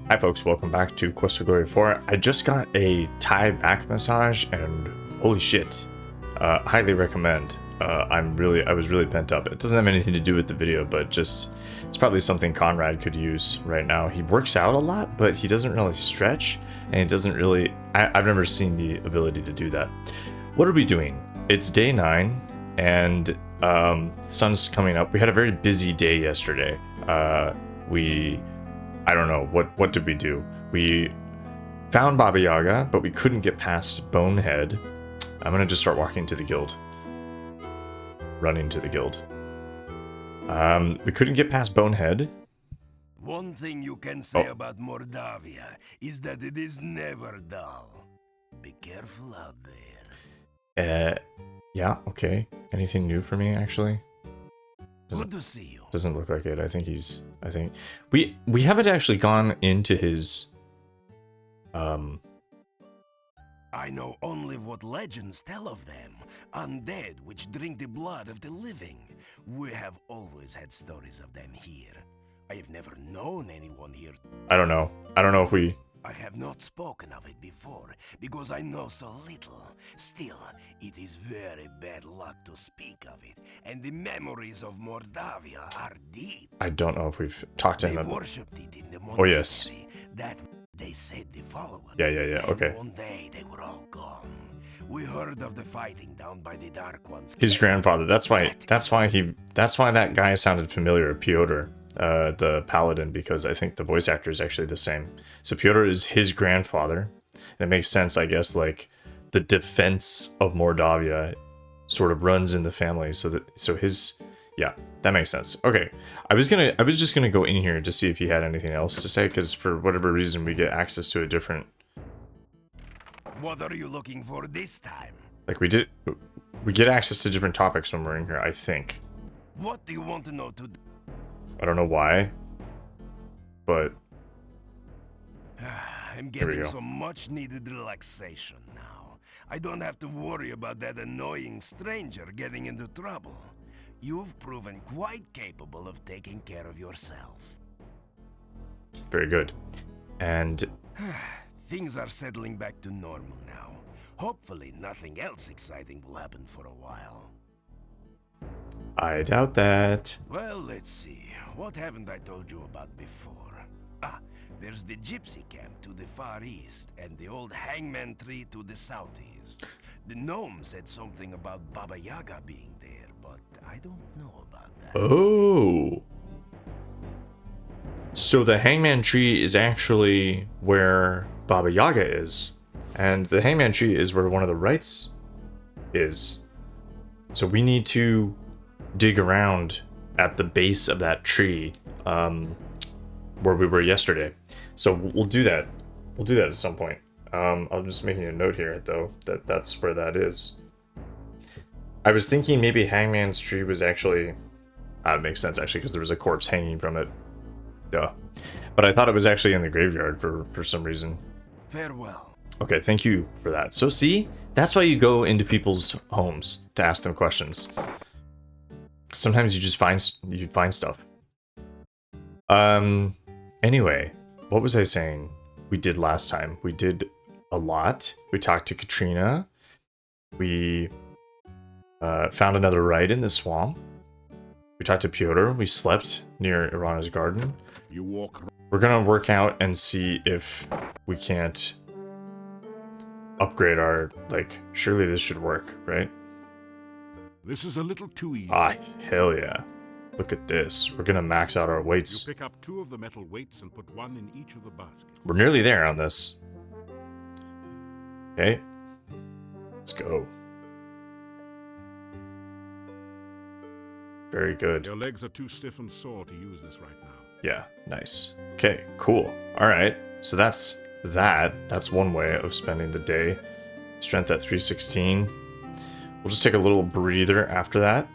Hi folks, welcome back to Quest for Glory 4. I just got a Thai back massage and holy shit. Highly recommend. I was really pent up. It doesn't have anything to do with the video, but just it's probably something Conrad could use right now. He works out a lot, but he doesn't really stretch, and he doesn't really I've never seen the ability to do that. What are we doing? It's day 9 and sun's coming up. We had a very busy day yesterday. I don't know, what did we do? We found Baba Yaga, but we couldn't get past Bonehead. I'm gonna just start walking to the guild. Running to the guild. We couldn't get past Bonehead. One thing you can say about Mordavia is that it is never dull. Be careful out there. Yeah, okay. Anything new for me, actually? Good to see you. Doesn't look like it. I think we haven't actually gone into his I know only what legends tell of them. Undead which drink the blood of the living. We have always had stories of them here. I have never known anyone here. I don't know if we I have not spoken of it before, because I know so little. Still, it is very bad luck to speak of it, and the memories of Mordavia are deep. I don't know if we've talked to him They about. worshipped it in the monastery. Oh yes. That they said the following. Yeah, okay. One day they were all gone. We heard of the fighting down by the Dark Ones. His grandfather. That's why that guy sounded familiar, Piotr, the paladin, because I think the voice actor is actually the same. So Piotr is his grandfather. And it makes sense, I guess, like the defense of Mordavia sort of runs in the family. Yeah, that makes sense. Okay. I was just gonna go in here to see if he had anything else to say, because for whatever reason we get access to a different. What are you looking for this time? Like we get access to different topics when we're in here, I think. What do you want to know today? I don't know why, but I'm Here we getting go. some much needed relaxation now. I don't have to worry about that annoying stranger getting into trouble. You've proven quite capable of taking care of yourself. very good. And Things are settling back to normal now. Hopefully nothing else exciting will happen for a while. I doubt that. Well, let's see. What haven't I told you about before? There's the gypsy camp to the far east, and the old hangman tree to the southeast. The gnome said something about Baba Yaga being there, but I don't know about that. Oh. So the hangman tree is actually where Baba Yaga is. And the hangman tree is where one of the rites is. So we need to dig around at the base of that tree, where we were yesterday. So we'll do that. We'll do that at some point. I'm just making a note here, though, that's where that is. I was thinking maybe Hangman's tree was actually... it makes sense, actually, because there was a corpse hanging from it. Duh. But I thought it was actually in the graveyard for some reason. Farewell. Okay, thank you for that. So see, that's why you go into people's homes to ask them questions. Sometimes you just find stuff. Anyway, what was I saying we did last time? We did a lot. We talked to Katrina. We found another rite in the swamp. We talked to Piotr. We slept near Irana's garden. You walk. We're gonna work out and see if we can't upgrade our, surely this should work, right? This is a little too easy. Ah, hell yeah. Look at this. We're gonna max out our You weights. pick up 2 of the metal weights and put 1 in each of the baskets. We're nearly there on this. Okay. Let's go. Very good. Your legs are too stiff and sore to use this right now. Yeah, nice. Okay, cool. Alright, so that's that. That's one way of spending the day. Strength at 316. We'll just take a little breather after that.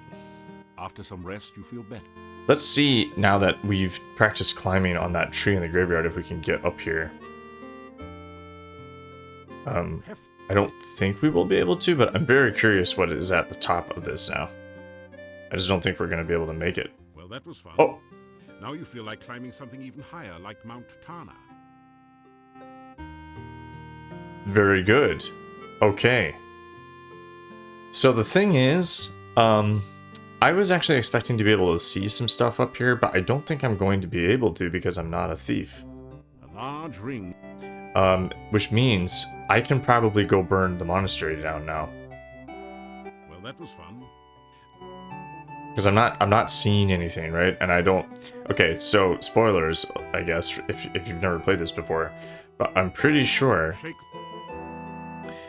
After some rest, you feel better. Let's see, now that we've practiced climbing on that tree in the graveyard, if we can get up here. I don't think we will be able to, but I'm very curious what is at the top of this now. I just don't think we're going to be able to make it. Well, that was fun. Oh! Now you feel like climbing something even higher, like Mount Tana. Very good. Okay. So the thing is, I was actually expecting to be able to see some stuff up here, but I don't think I'm going to be able to because I'm not a thief. A large ring. Which means I can probably go burn the monastery down now. Well, that was fun. Because I'm not seeing anything, right? And I don't... Okay, so spoilers, I guess, if you've never played this before. But I'm pretty sure Shake.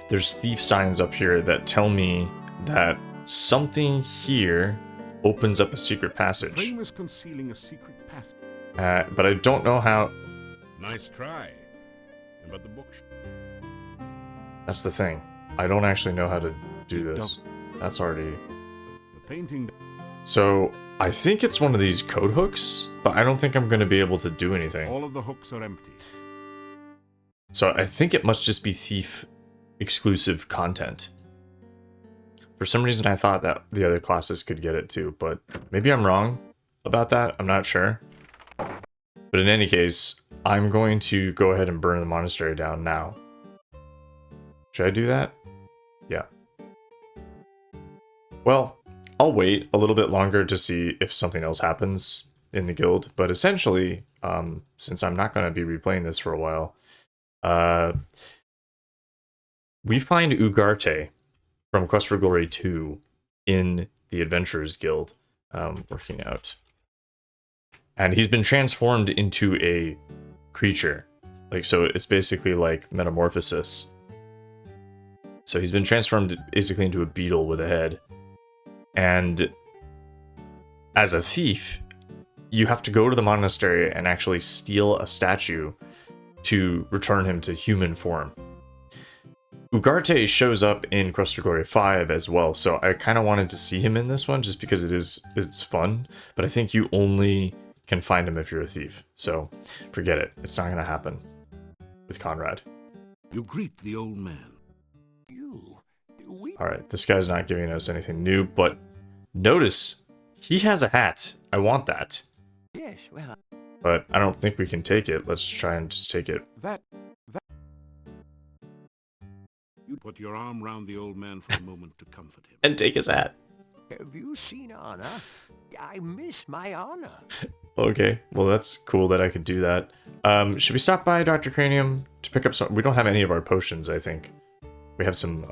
there's thief signs up here that tell me that something here opens up a secret passage. Frame is concealing a secret passage. But I don't know how... Nice try. But the book. That's the thing. I don't actually know how to do this. That's already... The painting. So, I think it's one of these code hooks, but I don't think I'm going to be able to do anything. All of the hooks are empty. So I think it must just be thief exclusive content. For some reason I thought that the other classes could get it too, but maybe I'm wrong about that. I'm not sure. But in any case, I'm going to go ahead and burn the monastery down now. Should I do that? Yeah. Well, I'll wait a little bit longer to see if something else happens in the guild, but essentially, since I'm not going to be replaying this for a while, we find Ugarte from Quest for Glory 2 in the Adventurers Guild, working out. And he's been transformed into a creature. Like, so it's basically like metamorphosis. So he's been transformed basically into a beetle with a head. And as a thief, you have to go to the monastery and actually steal a statue to return him to human form. Ugarte shows up in Quest for Glory 5 as well, so I kind of wanted to see him in this one just because it's fun, but I think you only can find him if you're a thief. So forget it. It's not going to happen with Conrad. You greet the old man. Alright, this guy's not giving us anything new, but notice he has a hat. I want that. Yes, well... But I don't think we can take it. Let's try and just take it. You put your arm round the old man for a moment to comfort him. And take his hat. Have you seen honor? I miss my honor. Okay, well that's cool that I could do that. Should we stop by Dr. Cranium to pick up some... We don't have any of our potions, I think. We have some,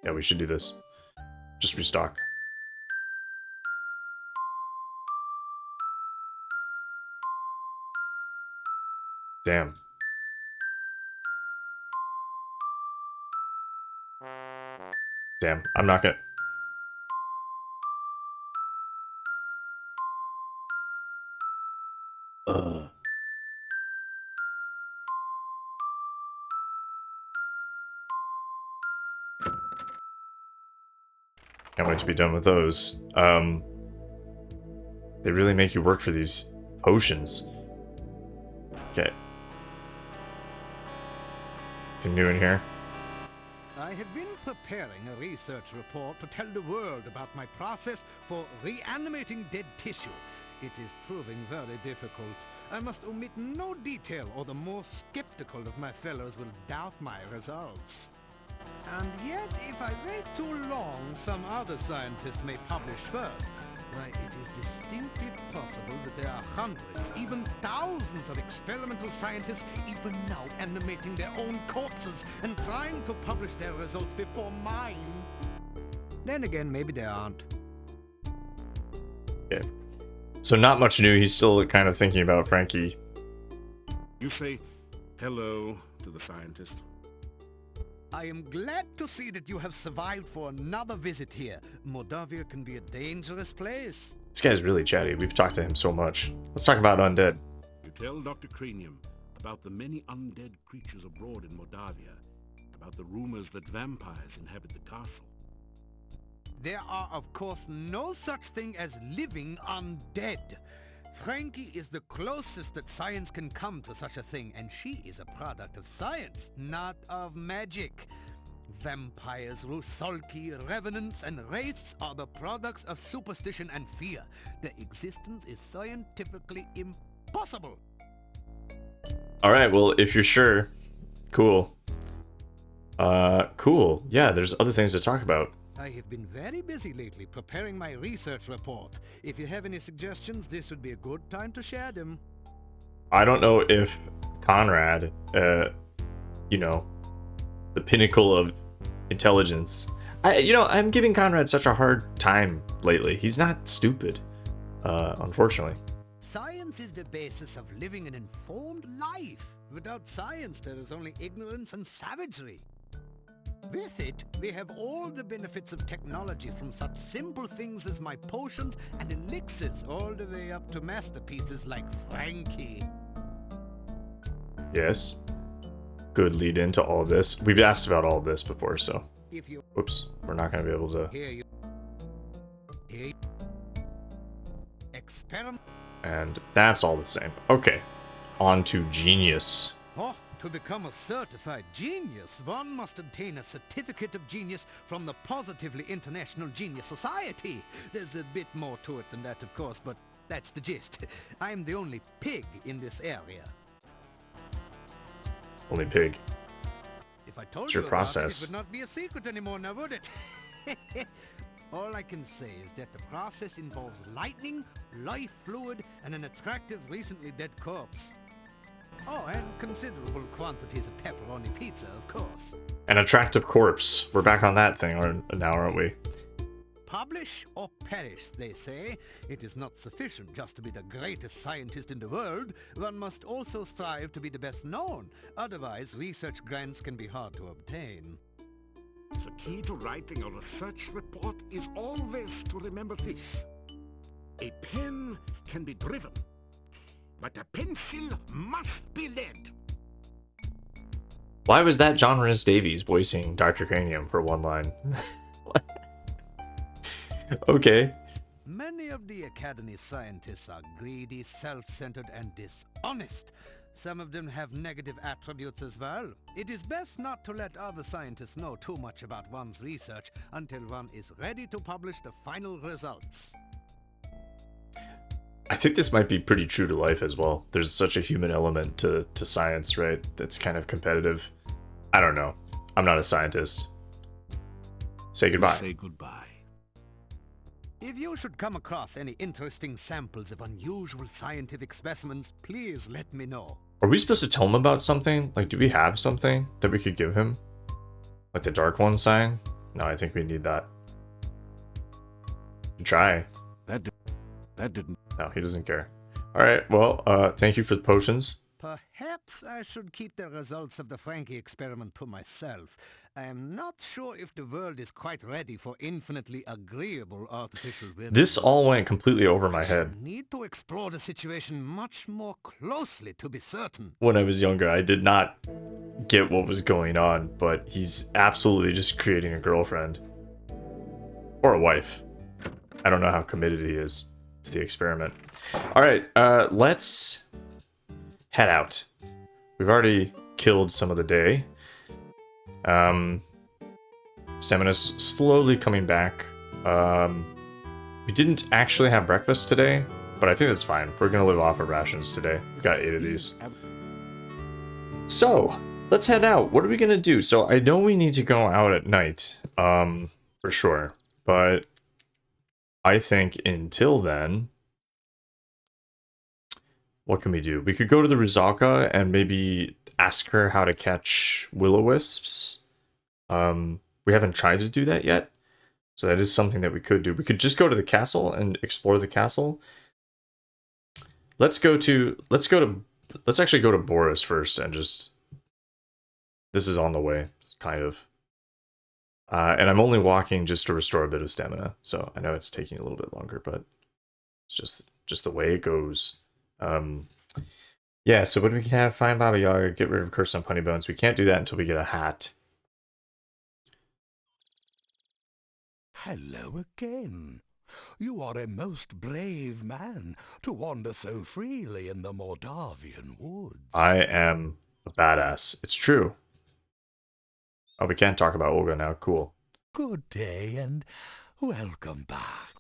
yeah, we should do this. Just restock. Damn. Damn, I'm not gonna... Ugh. Can't wait to be done with those. They really make you work for these potions. Okay. Anything new in here? I have been preparing a research report to tell the world about my process for reanimating dead tissue. It is proving very difficult. I must omit no detail, or the more skeptical of my fellows will doubt my results. And yet, if I wait too long, some other scientist may publish first. Why, it is distinctly possible that there are hundreds, even thousands of experimental scientists even now animating their own corpses and trying to publish their results before mine. Then again, maybe there aren't. Okay. So not much new. He's still kind of thinking about Frankie. You say hello to the scientist. I am glad to see that you have survived for another visit here. Mordavia can be a dangerous place. This guy's really chatty. We've talked to him so much. Let's talk about undead. You tell Dr. Cranium about the many undead creatures abroad in Mordavia, about the rumors that vampires inhabit the castle. There are, of course, no such thing as living undead. Frankie is the closest that science can come to such a thing, and she is a product of science, not of magic. Vampires, Rusalki, revenants, and wraiths are the products of superstition and fear. Their existence is scientifically impossible. All right, well, if you're sure, cool. Cool. Yeah, there's other things to talk about. I have been very busy lately preparing my research report. If you have any suggestions, this would be a good time to share them. I don't know if Conrad, you know, the pinnacle of intelligence. I'm giving Conrad such a hard time lately. He's not stupid, unfortunately. Science is the basis of living an informed life. Without science, there is only ignorance and savagery. With it, we have all the benefits of technology, from such simple things as my potions and elixirs all the way up to masterpieces like Frankie. Yes. Good lead into all of this. We've asked about all of this before, so. If you Oops, we're not going to be able to. hear you experiment. And that's all the same. Okay, on to genius. Oh, to become a certified genius, one must obtain a certificate of genius from the Positively International Genius Society. There's a bit more to it than that, of course, but that's the gist. I'm the only pig in this area. Only pig. If I told It's you your about process. it would not be a secret anymore, now would it? All I can say is that the process involves lightning, life fluid, and an attractive, recently dead corpse. Oh, and considerable quantities of pepperoni pizza, of course. An attractive corpse. We're back on that thing now, aren't we? Publish or perish, they say. It is not sufficient just to be the greatest scientist in the world. One must also strive to be the best known. Otherwise, research grants can be hard to obtain. The key to writing a research report is always to remember this. A pen can be driven, but a pencil must be led. Why was that John Rhys Davies voicing Dr. Cranium for one line? Okay. Many of the Academy scientists are greedy, self-centered, and dishonest. Some of them have negative attributes as well. It is best not to let other scientists know too much about one's research until one is ready to publish the final results. I think this might be pretty true to life as well. There's such a human element to science, right? That's kind of competitive. I don't know. I'm not a scientist. Say goodbye. Say goodbye. If you should come across any interesting samples of unusual scientific specimens, please let me know. Are we supposed to tell him about something? Like, do we have something that we could give him? Like the Dark One sign? No, I think we need that. Try. That didn't. No, he doesn't care. Alright, well, thank you for the potions. Perhaps I should keep the results of the Frankie experiment to myself. I am not sure if the world is quite ready for infinitely agreeable artificial women. This all went completely over my I head. need to explore the situation much more closely to be certain. When I was younger, I did not get what was going on, but he's absolutely just creating a girlfriend. Or a wife. I don't know how committed he is to the experiment. Alright, let's head out. We've already killed some of the day. Stamina's slowly coming back. We didn't actually have breakfast today, but I think that's fine. We're gonna live off of rations today. We've got 8 of these. So, let's head out. What are we gonna do? So, I know we need to go out at night, for sure. But I think until then, what can we do? We could go to the Rizalka and maybe ask her how to catch will-o-wisps. We haven't tried to do that yet, so that is something that we could do. We could just go to the castle and explore the castle. Let's actually go to Boris first and just. This is on the way, kind of. And I'm only walking just to restore a bit of stamina, so I know it's taking a little bit longer, but it's just the way it goes. Yeah, so what do we have? Find Baba Yaga, get rid of Curse on Punny Bones. We can't do that until we get a hat. Hello again. You are a most brave man to wander so freely in the Mordavian woods. I am a badass. It's true. Oh, we can't talk about Olga now. Cool. Good day and welcome back.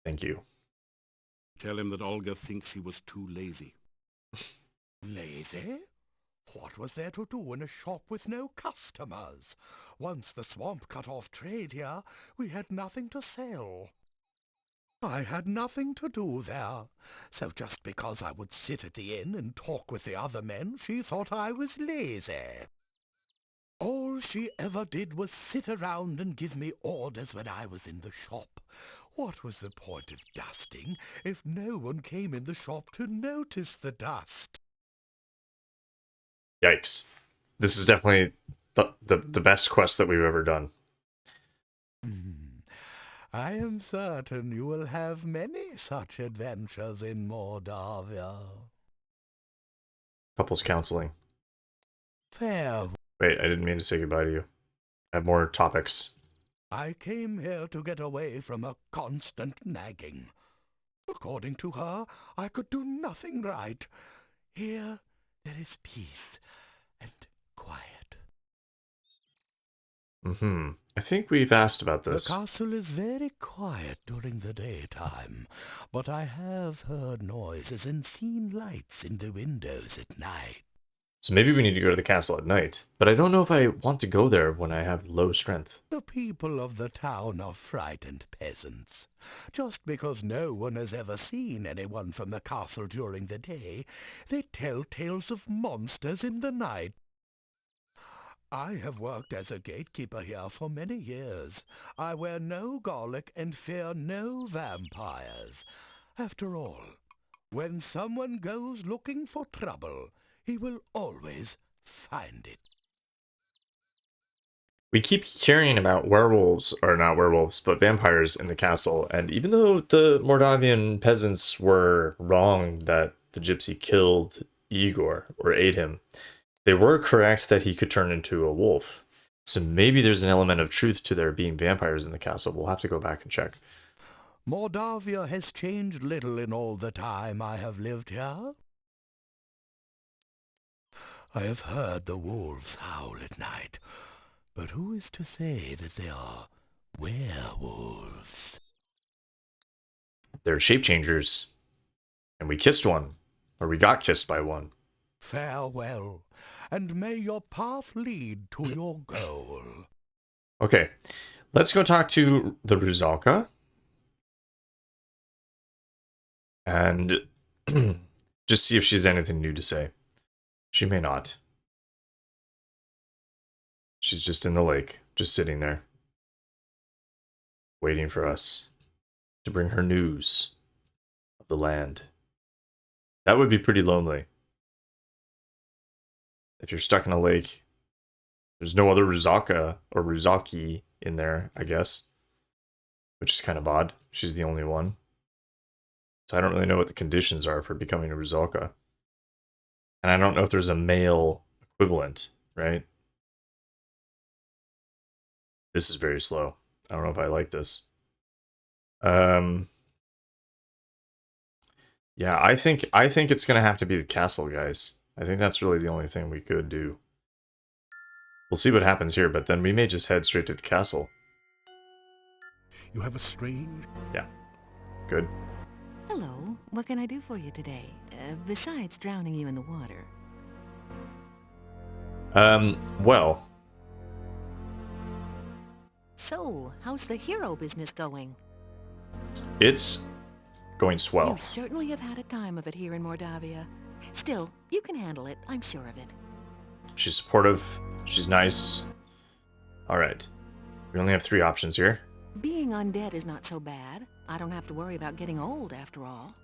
Thank you. Tell him that Olga thinks he was too lazy. Lazy? What was there to do in a shop with no customers? Once the swamp cut off trade here, we had nothing to sell. I had nothing to do there, so just because I would sit at the inn and talk with the other men, she thought I was lazy. All she ever did was sit around and give me orders when I was in the shop. What was the point of dusting if no one came in the shop to notice the dust? Yikes. This is definitely the best quest that we've ever done. I am certain you will have many such adventures in Mordavia. Couples counseling. Fair. Wait, I didn't mean to say goodbye to you. I have more topics. I came here to get away from a constant nagging. According to her, I could do nothing right. Here there is peace and quiet. I think we've asked about this. The castle is very quiet during the daytime, but I have heard noises and seen lights in the windows at night. So maybe we need to go to the castle at night. But I don't know if I want to go there when I have low strength. The people of the town are frightened peasants. Just because no one has ever seen anyone from the castle during the day, they tell tales of monsters in the night. I have worked as a gatekeeper here for many years. I wear no garlic and fear no vampires. After all, when someone goes looking for trouble, he will always find it. We keep hearing about werewolves, or not werewolves, but vampires in the castle. And even though the Mordavian peasants were wrong that the gypsy killed Igor or ate him, they were correct that he could turn into a wolf. So maybe there's an element of truth to there being vampires in the castle. We'll have to go back and check. Mordavia has changed little in all the time I have lived here. I have heard the wolves howl at night, but who is to say that they are werewolves? They're shape changers. And we kissed one. Or we got kissed by one. Farewell, and may your path lead to your goal. Okay, let's go talk to the Ruzalka. And just see if she has anything new to say. She may not. She's just in the lake, just sitting there, waiting for us to bring her news of the land. That would be pretty lonely. If you're stuck in a lake, there's no other Ruzalka or Ruzalki in there, I guess. Which is kind of odd. She's the only one. So I don't really know what the conditions are for becoming a Ruzalka. And I don't know if there's a male equivalent, right? This is very slow. I don't know if I like this. Yeah, I think it's gonna have to be the castle, guys. I think that's really the only thing we could do. We'll see what happens here, but then we may just head straight to the castle. You have a strange... Yeah. Good. Hello, what can I do for you today? Besides drowning you in the water. Well. So, how's the hero business going? It's going swell. You certainly have had a time of it here in Mordavia. Still, you can handle it, I'm sure of it. She's supportive. She's nice. Alright. We only have 3 options here. Being undead is not so bad. I don't have to worry about getting old, after all.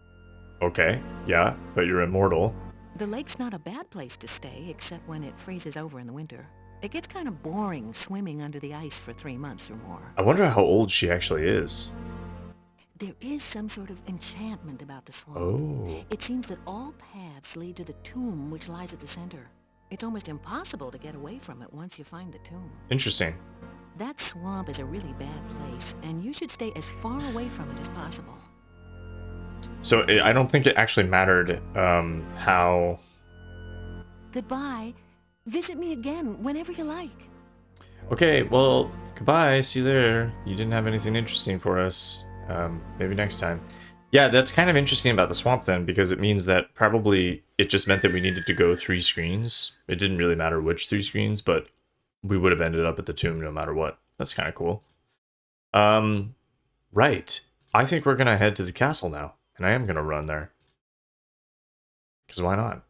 Okay, yeah, but you're immortal. The lake's not a bad place to stay, except when it freezes over in the winter. It gets kind of boring swimming under the ice for 3 months or more. I wonder how old she actually is. There is some sort of enchantment about the swamp. Oh. It seems that all paths lead to the tomb which lies at the center. It's almost impossible to get away from it once you find the tomb. Interesting. That swamp is a really bad place, and you should stay as far away from it as possible. So I don't think it actually mattered how... Goodbye. Visit me again whenever you like. Okay, well, goodbye. See you there. You didn't have anything interesting for us. Maybe next time. Yeah, that's kind of interesting about the swamp then, because it means that probably it just meant that we needed to go 3 screens. It didn't really matter which 3 screens, but we would have ended up at the tomb no matter what. That's kind of cool. Right. I think we're gonna head to the castle now, and I am gonna run there. Because why not?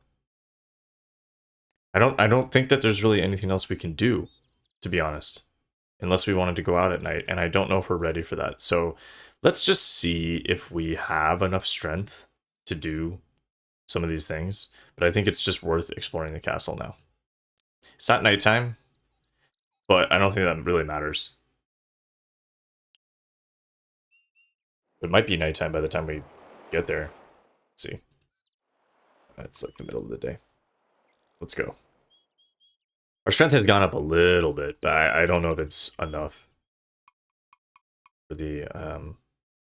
I don't think that there's really anything else we can do, to be honest. Unless we wanted to go out at night, and I don't know if we're ready for that. So let's just see if we have enough strength to do some of these things. But I think it's just worth exploring the castle now. It's not nighttime, but I don't think that really matters. It might be nighttime by the time we get there. Let's see. It's like the middle of the day. Let's go. Our strength has gone up a little bit, but I don't know if it's enough for the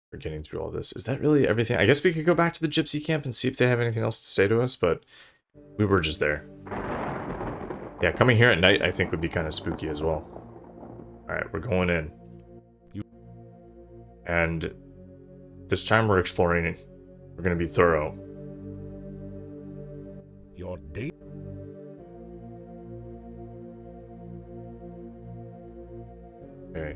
for getting through all this. Is that really everything? I guess we could go back to the gypsy camp and see if they have anything else to say to us, but we were just there. Yeah, coming here at night I think would be kind of spooky as well. Alright, we're going in. And this time we're exploring, we're going to be thorough. Your day. Okay.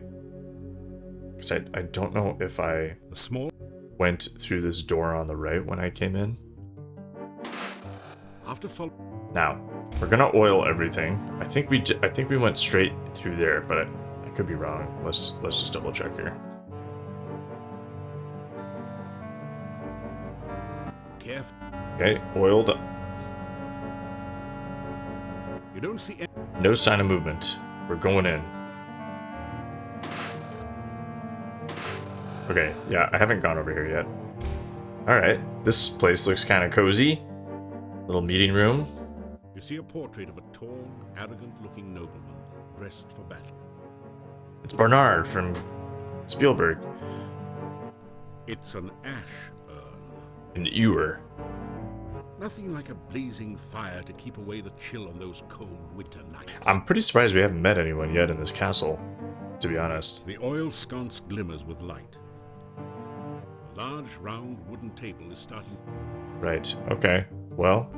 Because I don't know if I The small. went through this door on the right when I came in. After fall. Now, we're gonna oil everything. I think we went straight through there, but I could be wrong. Let's just double check here. Careful. Okay, oiled. You don't see any. No sign of movement. We're going in. Okay, yeah, I haven't gone over here yet. Alright, this place looks kind of cozy. Little meeting room. You see a portrait of a tall, arrogant-looking nobleman dressed for battle. It's Bernard from Spielberg. It's an ash urn. An ewer. Nothing like a blazing fire to keep away the chill on those cold winter nights. I'm pretty surprised we haven't met anyone yet in this castle, to be honest. The oil sconce glimmers with light. A large, round wooden table is starting. Right, okay. Well,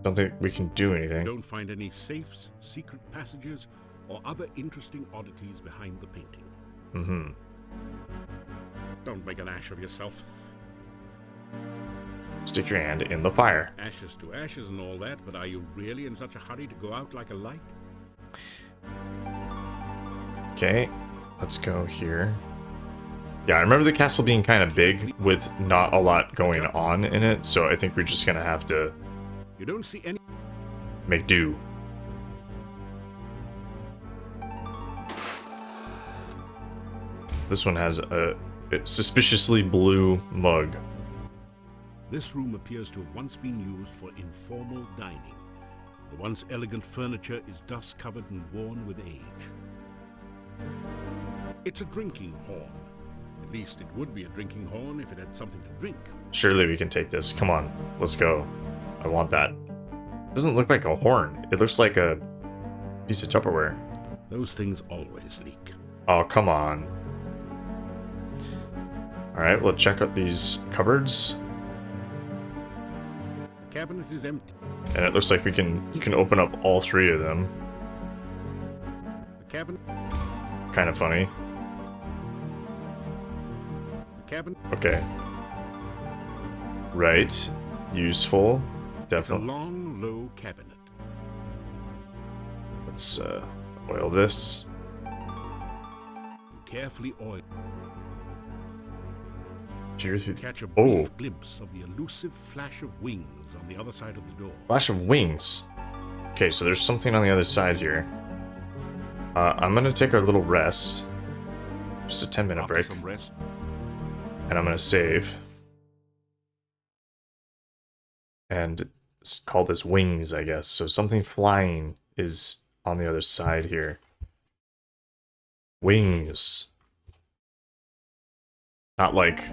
don't think we can do anything. Don't find any safes, secret passages, or other interesting oddities behind the painting. Mm-hmm. Don't make an ash of yourself. Stick your hand in the fire. Ashes to ashes and all that, but are you really in such a hurry to go out like a light? Okay, let's go here. Yeah, I remember the castle being kind of big with not a lot going on in it, so I think we're just gonna have to You don't see any. make do. This one has a suspiciously blue mug. This room appears to have once been used for informal dining. The once elegant furniture is dust-covered and worn with age. It's a drinking horn. At least it would be a drinking horn if it had something to drink. Surely we can take this. Come on, let's go. I want that. Doesn't look like a horn. It looks like a piece of Tupperware. Those things always leak. Oh, come on. Alright, we'll check out these cupboards. The cabinet is empty. And it looks like you can open up all 3 of them. The cabinet. Kind of funny. The cabinet. Okay. Right. Useful. It's a Definitely. long, low cabinet. Let's oil this. Carefully oiled. Cheer through the... Catch a Oh. brief glimpse of the elusive flash of wings on the other side of the door. Flash of wings. Okay, so there's something on the other side here. I'm gonna take our little rest. Just a 10-minute After break. some rest, And I'm gonna save. And call this wings, I guess. So something flying is on the other side here. Wings. Not like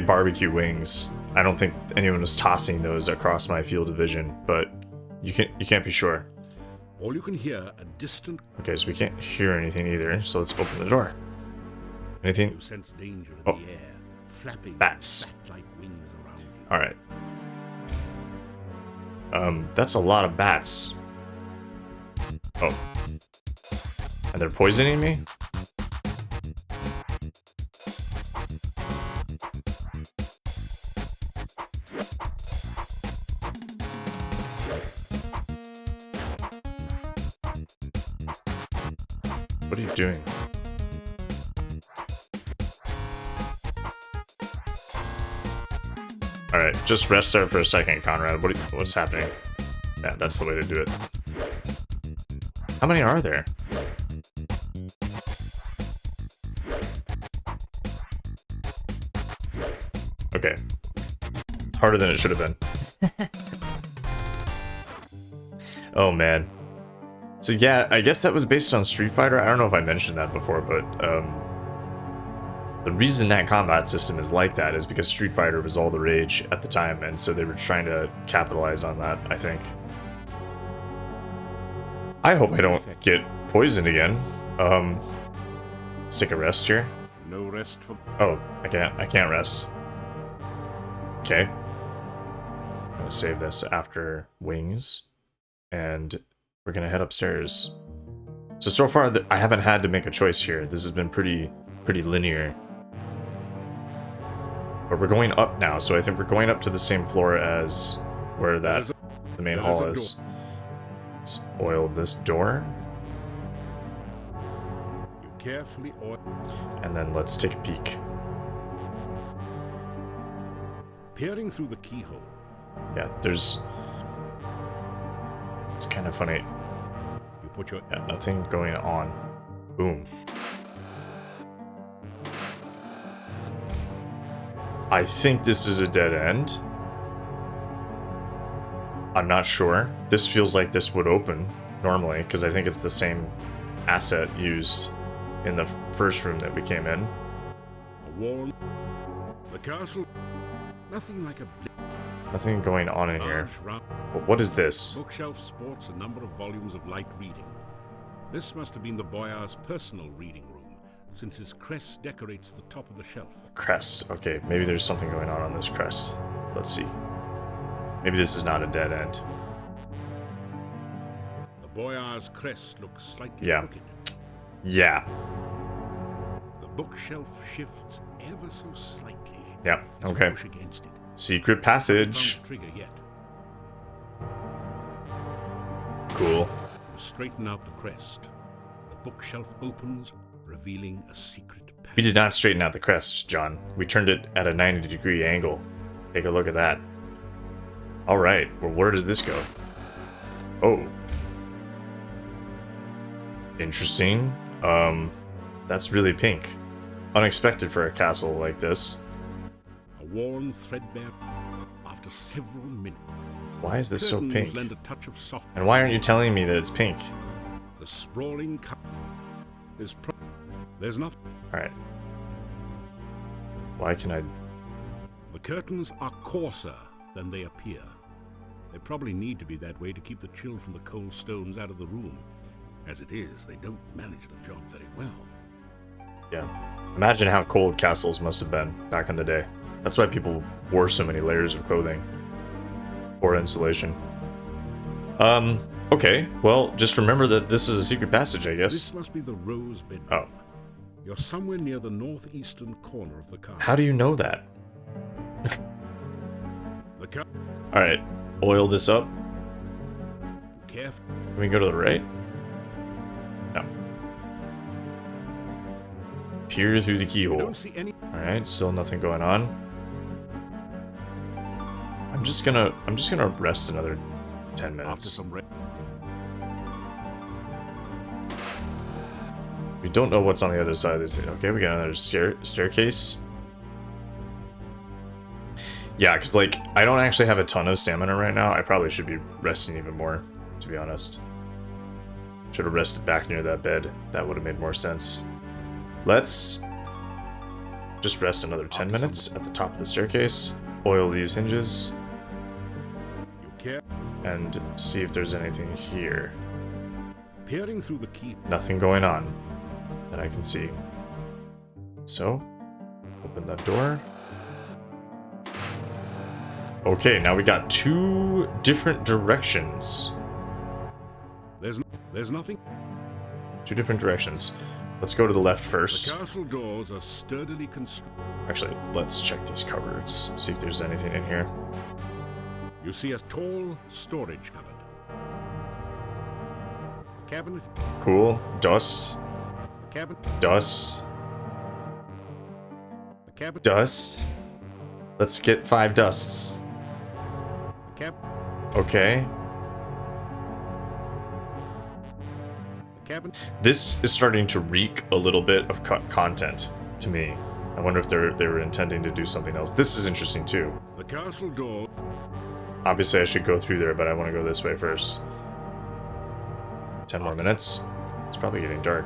barbecue wings. I don't think anyone was tossing those across my field of vision, but you can't be sure. all you can hear a distant. Okay, so we can't hear anything either, so let's open the door. Anything? You sense danger in Oh. the air. flapping Bats. bat-like wings around you. Alright. That's a lot of bats. Oh. And they're poisoning me? What are you doing? Alright, just rest there for a second, Conrad. What's happening? Yeah, that's the way to do it. How many are there? Okay. Harder than it should have been. Oh, man. So yeah, I guess that was based on Street Fighter. I don't know if I mentioned that before, but the reason that combat system is like that is because Street Fighter was all the rage at the time, and so they were trying to capitalize on that, I think. I hope I don't get poisoned again. Let's take a rest here. No rest for... Oh, I can't rest. Okay. I'm gonna save this after wings, and we're gonna head upstairs. So far, I haven't had to make a choice here. This has been pretty linear. But we're going up now, so I think we're going up to the same floor as where the main hall is. Let's oil this door. You carefully oil... And then let's take a peek. Peering through the keyhole. Yeah, there's... It's kind of funny. You put your... Yeah, nothing going on. Boom. I think this is a dead end. I'm not sure. This feels like this would open normally, because I think it's the same asset used in the first room that we came in. A wall. The castle. Nothing like a... Nothing going on in here. But what is this? Bookshelf sports a number of volumes of light reading. This must have been the boyar's personal reading room, since his crest decorates the top of the shelf. Crest. Okay, maybe there's something going on this crest. Let's see. Maybe this is not a dead end. The boyar's crest looks slightly crooked. Yeah. The bookshelf shifts ever so slightly. Yeah, okay. Push against it. Secret passage. Found the trigger yet. Cool. You straighten out the crest. The bookshelf opens, revealing a secret passage. We did not straighten out the crest, John. We turned it at a 90-degree angle. Take a look at that. Alright, well, where does this go? Oh. Interesting. That's really pink. Unexpected for a castle like this. A worn, threadbare after several minutes. Why is this so Curtains pink? lend a touch of soft. And why aren't you telling me that it's pink? The sprawling there's nothing. Alright. Why can I... The curtains are coarser than they appear. They probably need to be that way to keep the chill from the cold stones out of the room. As it is, they don't manage the job very well. Yeah. Imagine how cold castles must have been back in the day. That's why people wore so many layers of clothing. Or insulation. Okay. Well, just remember that this is a secret passage, I guess. This must be the rose bedroom. Oh. You're somewhere near the northeastern corner of the castle. How do you know that? Alright. Oil this up. Careful. Can we go to the right? No. Peer through the keyhole. Don't see any. Alright, still nothing going on. I'm just gonna rest another 10 minutes. We don't know what's on the other side of this thing. Okay, we got another staircase. Yeah, because, like, I don't actually have a ton of stamina right now. I probably should be resting even more, to be honest. Should have rested back near that bed. That would have made more sense. Let's just rest another 10 minutes at the top of the staircase. Oil these hinges. And see if there's anything here. Peering through the key. Nothing going on that I can see. So, open that door. Okay, now we got 2 different directions. There's nothing. 2 different directions. Let's go to the left The first. castle doors are sturdily constructed. Actually, let's check these cupboards. See if there's anything in here. You see a tall storage cupboard. A cabinet. Cool. Dust. A cabinet. Dust. A cabinet. Dust. Let's get 5 dusts. A cab. Okay. A cabinet. This is starting to reek a little bit of content to me. I wonder if they were intending to do something else. This is interesting too. The castle door. Obviously I should go through there, but I want to go this way first. 10 more minutes. It's probably getting dark.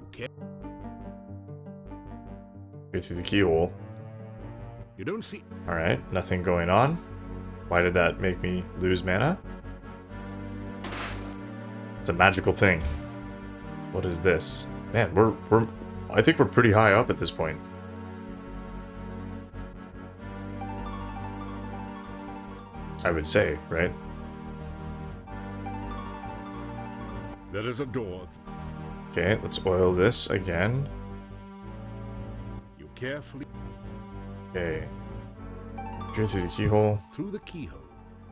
Okay. Go through the keyhole. You don't see. Alright, nothing going on. Why did that make me lose mana? It's a magical thing. What is this? Man, I think we're pretty high up at this point. I would say, right? There is a door. Okay, let's oil this again. You carefully. Okay. Go through the keyhole. Through the keyhole,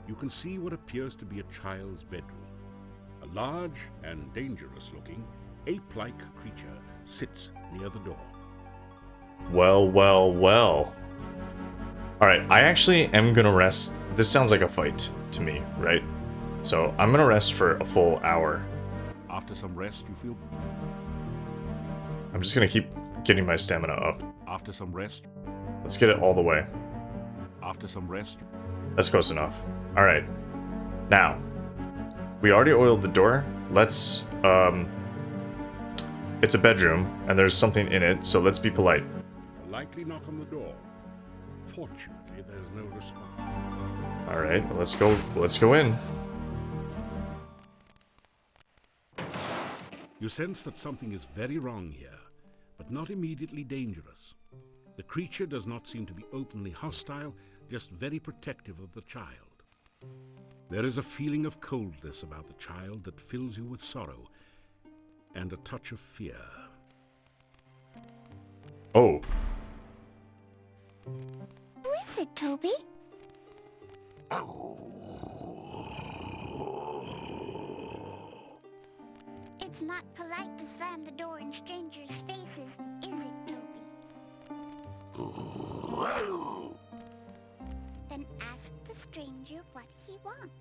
you can see what appears to be a child's bedroom. A large and dangerous-looking, ape-like creature sits near the door. Well, well, well. Alright, I actually am gonna rest. This sounds like a fight to me, right? So I'm gonna rest for a full hour. After some rest, you feel. I'm just gonna keep getting my stamina up. After some rest. Let's get it all the way. After some rest. That's close enough. Alright. Now, we already oiled the door. Let's, it's a bedroom, and there's something in it, so let's be polite. A likely knock on the door. Fortunately, there's no response. Alright, let's go in. You sense that something is very wrong here, but not immediately dangerous. The creature does not seem to be openly hostile, just very protective of the child. There is a feeling of coldness about the child that fills you with sorrow and a touch of fear. Oh. Who is it, Toby? It's not polite to slam the door in strangers' faces, is it, Toby? Then ask the stranger what he wants.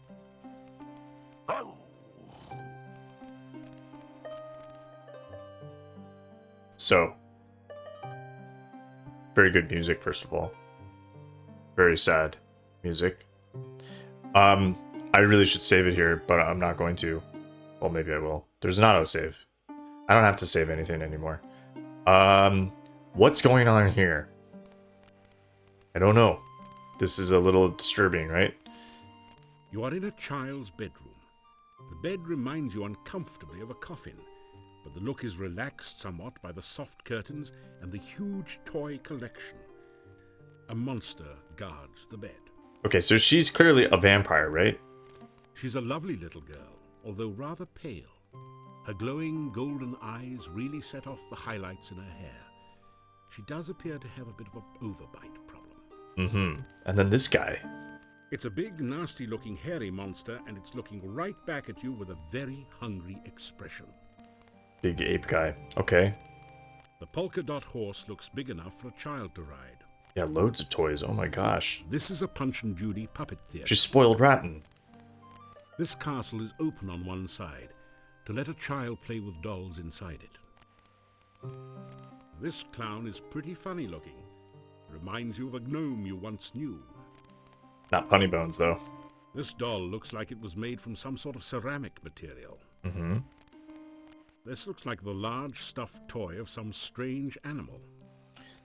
So. Very good music, first of all. Very sad music. I really should save it here, but I'm not going to. Well, maybe I will. There's an autosave. I don't have to save anything anymore. What's going on here? I don't know. This is a little disturbing, right? You are in a child's bedroom. The bed reminds you uncomfortably of a coffin, but the look is relaxed somewhat by the soft curtains and the huge toy collection. A monster guards the bed. Okay, so she's clearly a vampire, right? She's a lovely little girl, although rather pale. Her glowing golden eyes really set off the highlights in her hair. She does appear to have a bit of an overbite problem. Mm-hmm. And then this guy. It's a big, nasty-looking hairy monster, and it's looking right back at you with a very hungry expression. Big ape guy. Okay. The polka dot horse looks big enough for a child to ride. Yeah, loads of toys. Oh my gosh. This is a Punch and Judy puppet theater. She's spoiled rotten. This castle is open on one side, to let a child play with dolls inside it. This clown is pretty funny looking. Reminds you of a gnome you once knew. Not punny bones, though. This doll looks like it was made from some sort of ceramic material. Mm-hmm. This looks like the large stuffed toy of some strange animal.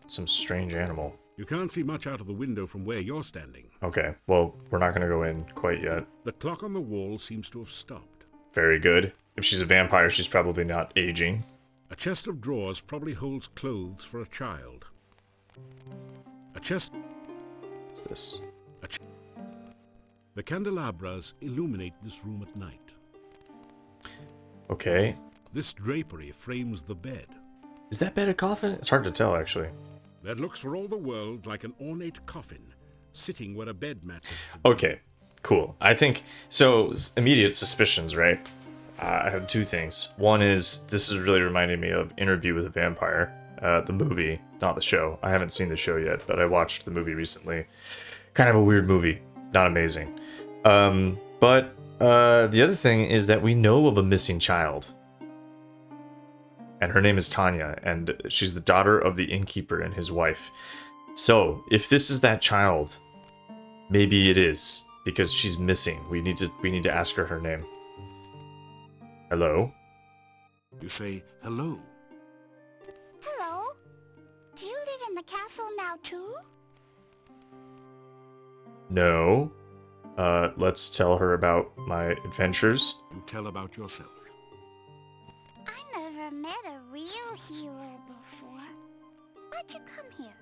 Some strange animal. You can't see much out of the window from where you're standing. Okay, well, we're not going to go in quite yet. The clock on the wall seems to have stopped. Very good. If she's a vampire, she's probably not aging. A chest of drawers probably holds clothes for a child. A chest. What's this? The candelabras illuminate this room at night. Okay. This drapery frames the bed. Is that bed a coffin? It's hard to tell, actually. That looks for all the world like an ornate coffin, sitting where a bed mattress. Okay, cool. I think, so, immediate suspicions, right? I have two things. One is, this is really reminding me of Interview with a Vampire, the movie, not the show. I haven't seen the show yet, but I watched the movie recently. Kind of a weird movie, not amazing. But the other thing is that we know of a missing child. And her name is Tanya, and she's the daughter of the innkeeper and his wife. So, if this is that child, maybe it is, because she's missing. We need to ask her name. Hello? You say hello. Hello? Do you live in the castle now, too? No. Let's tell her about my adventures. And tell about yourself. I never met a real hero before. Why'd you come here?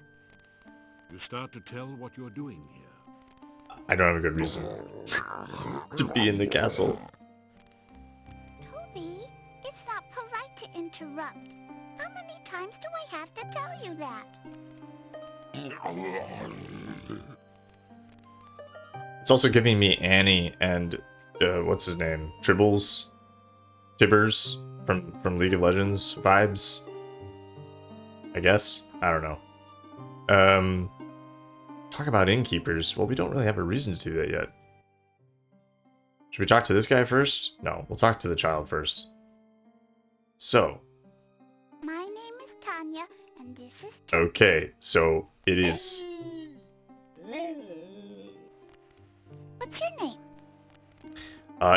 You start to tell what you're doing here. I don't have a good reason to be in the castle. Toby, it's not polite to interrupt. How many times do I have to tell you that? It's also giving me Annie and, what's his name? Tibbers from League of Legends vibes. I guess? I don't know. Talk about innkeepers. Well, we don't really have a reason to do that yet. Should we talk to this guy first? No, we'll talk to the child first. So. My name is Tanya, and this is... Okay, so it is. What's your name?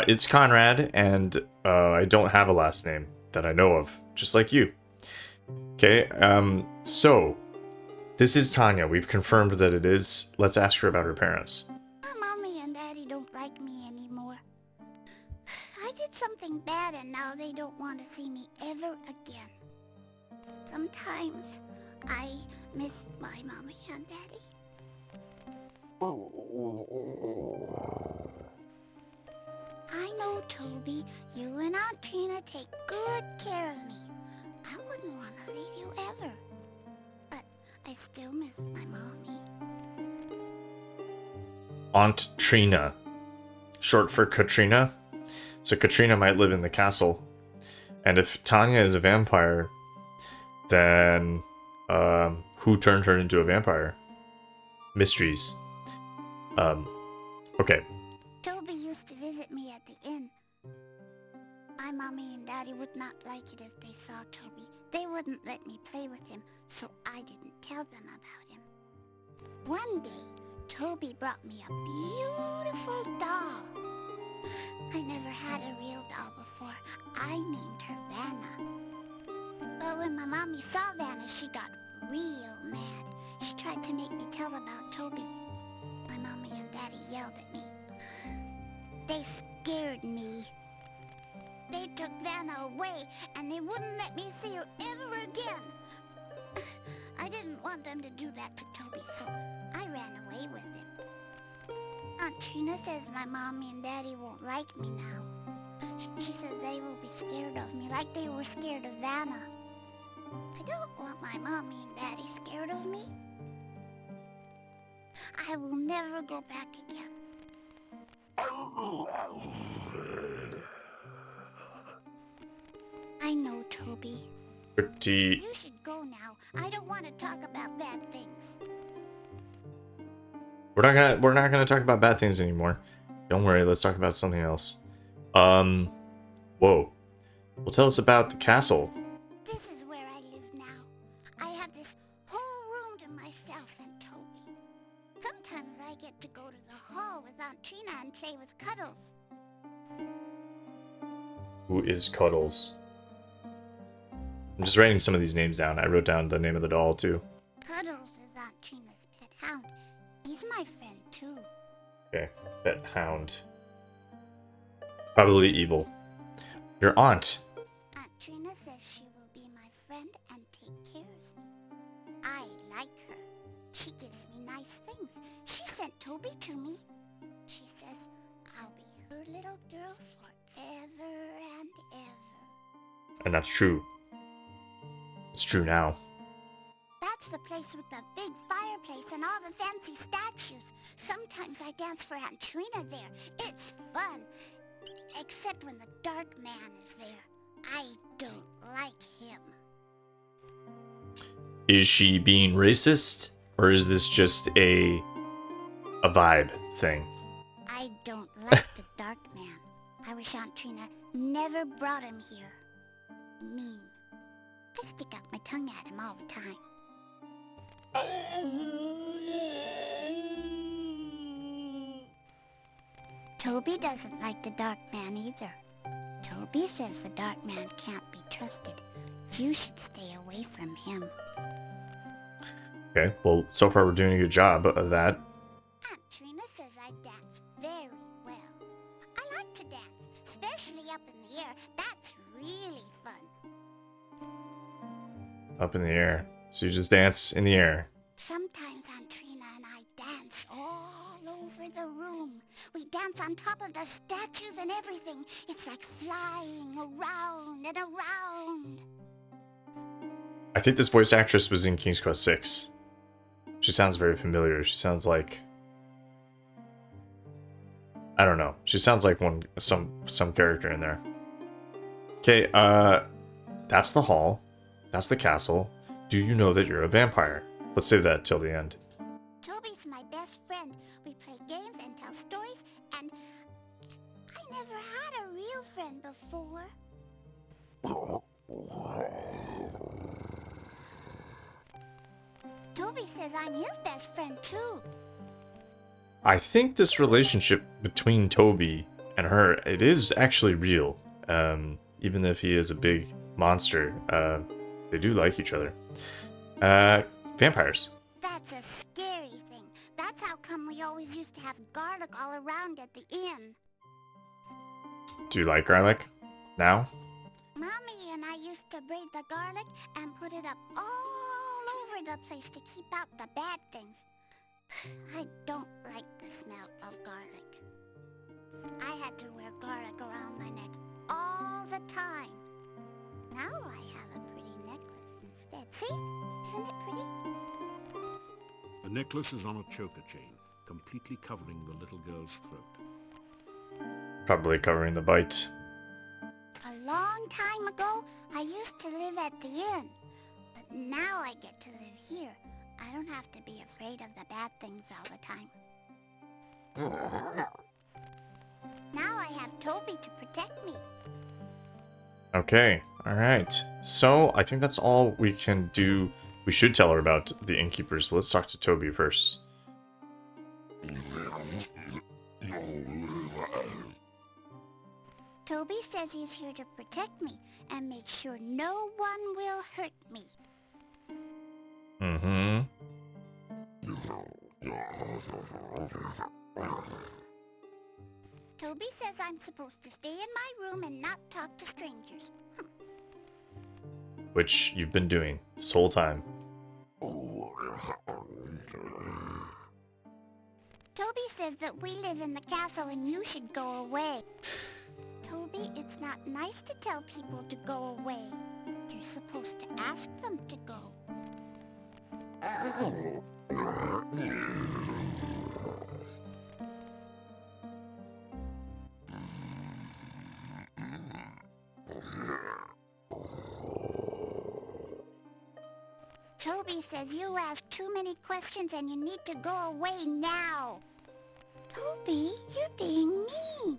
It's Conrad, and I don't have a last name that I know of, just like you. Okay, so this is Tanya. We've confirmed that it is. Let's ask her about her parents. My mommy and daddy don't like me anymore. I did something bad and now they don't want to see me ever again. Sometimes I miss my mommy and daddy. I know, Toby, you and Aunt Trina take good care of me. I wouldn't want to leave you ever. But I still miss my mommy. Aunt Trina. Short for Katrina. So Katrina might live in the castle. And if Tanya is a vampire, then who turned her into a vampire? Mysteries. Okay. Toby used to visit me at the inn. My mommy and daddy would not like it if they saw Toby. They wouldn't let me play with him, so I didn't tell them about him. One day, Toby brought me a beautiful doll. I never had a real doll before. I named her Vanna. But when my mommy saw Vanna, she got real mad. She tried to make me tell about Toby. My mommy and daddy yelled at me. They scared me. They took Vanna away, and they wouldn't let me see her ever again. I didn't want them to do that to Toby, so I ran away with him. Aunt Trina says my mommy and daddy won't like me now. She says they will be scared of me like they were scared of Vanna. I don't want my mommy and daddy scared of me. I will never go back again. I know, Toby. Pretty. You should go now. I don't want to talk about bad things. We're not gonna talk about bad things anymore. Don't worry, let's talk about something else. Whoa. Well, tell us about the castle. This is where I live now. I have this whole room to myself and Toby. Sometimes I get to go to the hall with Aunt Trina and play with Cuddles. Who is Cuddles? I'm just writing some of these names down. I wrote down the name of the doll, too. Cuddles is Aunt Trina's pet hound. He's my friend, too. Okay, pet hound. Probably evil. Your aunt. Aunt Trina says she will be my friend and take care of me. I like her. She gives things. She sent Toby to me. She says I'll be her little girl forever and ever. And that's true. It's true now. That's the place with the big fireplace and all the fancy statues. Sometimes I dance for Aunt Trina there. It's fun. Except when the dark man is there. I don't like him. Is she being racist? Or is this just a vibe thing? I don't like the dark man. I wish Aunt Trina never brought him here. Mean. I stick out my tongue at him all the time. Toby doesn't like the dark man either. Toby says the dark man can't be trusted. You should stay away from him. Okay, well, so far we're doing a good job of that. Aunt Trina says I dance very well. I like to dance, especially up in the air. That's really fun. Up in the air. So you just dance in the air. Sometimes Aunt Trina and I dance all over the room. We dance on top of the statues and everything. It's like flying around and around. I think this voice actress was in King's Quest 6. She sounds very familiar. She sounds like... I don't know. She sounds like some character in there. Okay, that's the hall. That's the castle. Do you know that you're a vampire? Let's save that till the end. Toby's my best friend. We play games and tell stories, and I never had a real friend before. Toby says I'm his best friend too. I think this relationship between Toby and her, it is actually real. Even if he is a big monster, they do like each other. Vampires. That's a scary thing. That's how come we always used to have garlic all around at the inn. Do you like garlic? Now? Mommy and I used to braid the garlic and put it up all over the place to keep out the bad things. I don't like the smell of garlic. I had to wear garlic around my neck all the time. Now I have a pretty necklace instead. See? Isn't it pretty? The necklace is on a choker chain, completely covering the little girl's throat. Probably covering the bite. A long time ago, I used to live at the inn. But now I get to live here. I don't have to be afraid of the bad things all the time. Now I have Toby to protect me. Okay, alright. So, I think that's all we can do. We should tell her about the Innkeepers, but let's talk to Toby first. Toby says he's here to protect me and make sure no one will hurt me. Mm-hmm. Toby says I'm supposed to stay in my room and not talk to strangers. Which you've been doing this whole time. Toby says that we live in the castle and you should go away. Toby, it's not nice to tell people to go away. You're supposed to ask them to go. Toby says you ask too many questions and you need to go away now. Toby, you're being mean.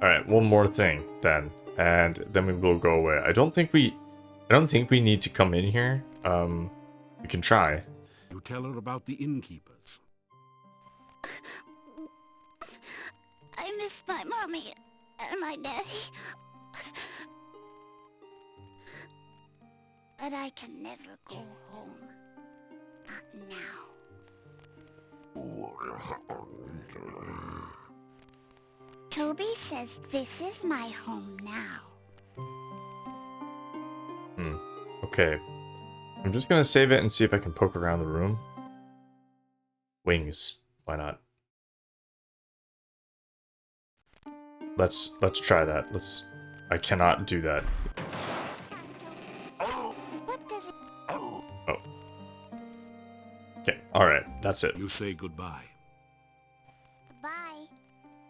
Alright, one more thing then. And then we will go away. I don't think we need to come in here. We can try. You tell her about the Innkeepers. I miss my mommy and my daddy. But I can never go home. Not now. Toby says this is my home now. Okay. I'm just gonna save it and see if I can poke around the room. Wings. Why not? Let's try that. I cannot do that. What does it... Oh. Okay, alright, that's it. You say goodbye. Bye.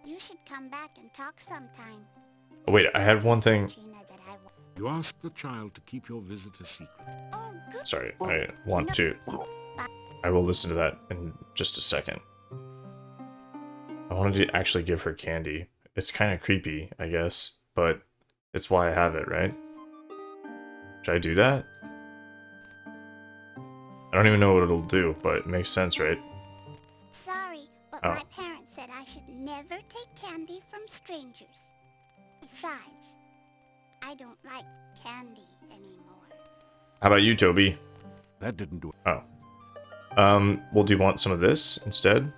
You should come back and talk sometime. Oh, wait, I had one thing. Trina, that I wa- You ask the child to keep your visit a secret. Oh, good. Sorry, I want to. I will listen to that in just a second. I wanted to actually give her candy. It's kind of creepy, I guess, but it's why I have it, right? Should I do that? I don't even know what it'll do, but it makes sense, right? Sorry, but Oh. my parents said I should never take candy from strangers. Besides, I don't like candy anymore. How about you, Toby? That didn't do it. Oh. Well, do you want some of this instead?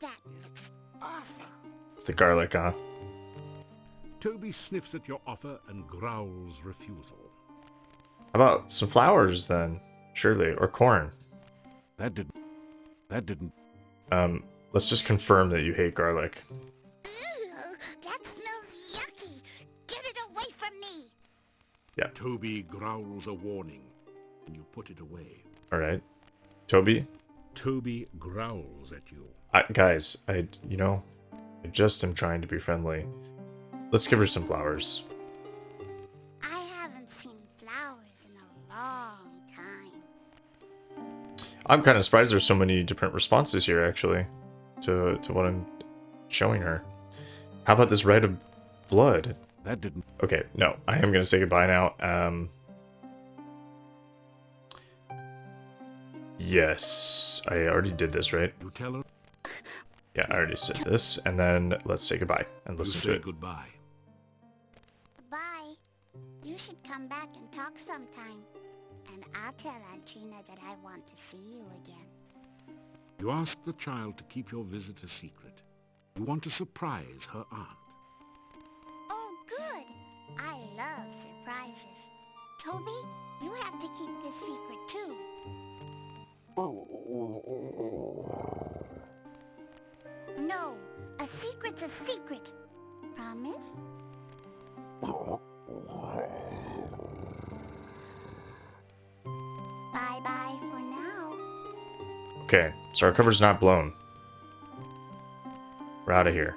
That looks awful. It's the garlic, huh? Toby sniffs at your offer and growls refusal. How about some flowers then? Surely, or corn. That didn't. Let's just confirm that you hate garlic. Ew, that smells yucky. Get it away from me. Toby growls a warning, and you put it away. All right, Toby. Toby growls at you. Guys, I just am trying to be friendly. Let's give her some flowers. I haven't seen flowers in a long time. I'm kind of surprised there's so many different responses here, actually, to what I'm showing her. How about this red of blood? That didn't. Okay, no, I am gonna say goodbye now. Yes, I already did this, right? You tell her. Yeah, I already said this, and then let's say goodbye and You listen to say it. goodbye. Bye. You should come back and talk sometime. And I'll tell Aunt Trina that I want to see you again. You ask the child to keep your visit a secret. You want to surprise her aunt. Oh, good. I love surprises. Toby, you have to keep this secret too. No, a secret's a secret. Promise? Bye-bye for now. Okay, so our cover's not blown. We're out of here.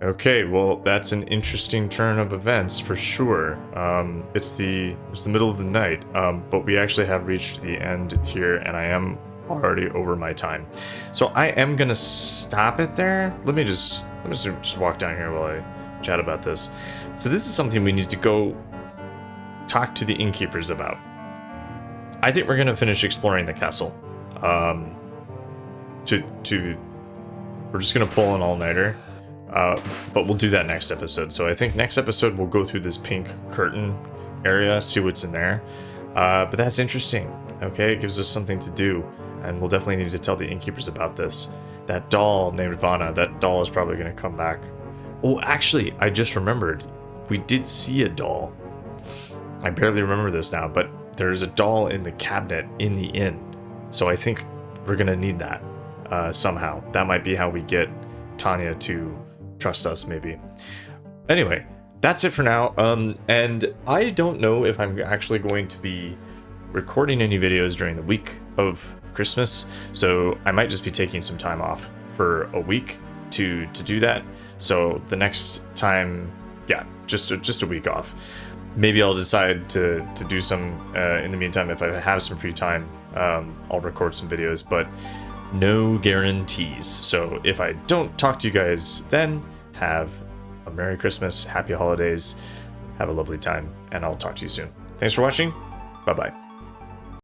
Okay, well, that's an interesting turn of events for sure. It's the middle of the night, but we actually have reached the end here, and I am already over my time. So I am gonna stop it there. Let me just walk down here while I chat about this. So this is something we need to go talk to the Innkeepers about. I think we're gonna finish exploring the castle. We're just gonna pull an all-nighter. But we'll do that next episode. So I think next episode we'll go through this pink curtain area, see what's in there. But that's interesting. Okay, it gives us something to do, and we'll definitely need to tell the Innkeepers about this. That doll named Vanna, that doll is probably going to come back. Oh, actually, I just remembered. We did see a doll. I barely remember this now, but there's a doll in the cabinet in the inn. So I think we're going to need that somehow. That might be how we get Tanya to trust us, maybe. Anyway, that's it for now. And I don't know if I'm actually going to be recording any videos during the week of Christmas, so I might just be taking some time off for a week to do that. So the next time, yeah, just a week off. Maybe I'll decide to do some in the meantime. If I have some free time, I'll record some videos, but no guarantees. So if I don't talk to you guys then, have a Merry Christmas, Happy Holidays, have a lovely time, and I'll talk to you soon. Thanks for watching. Bye-bye.